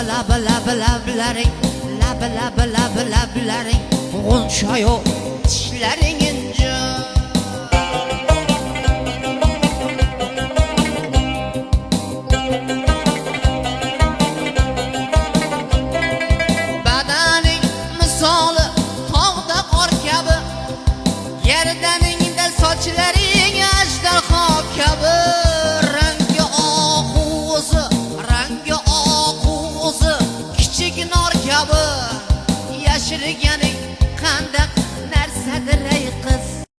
lablaring lablaring g'unshayu tishlaring inja badaning misoli tog'da qor kabi yerdaningda sochlaring ajdarho kabi rangi oq o'zi kichik nor kabi yashirganing qanday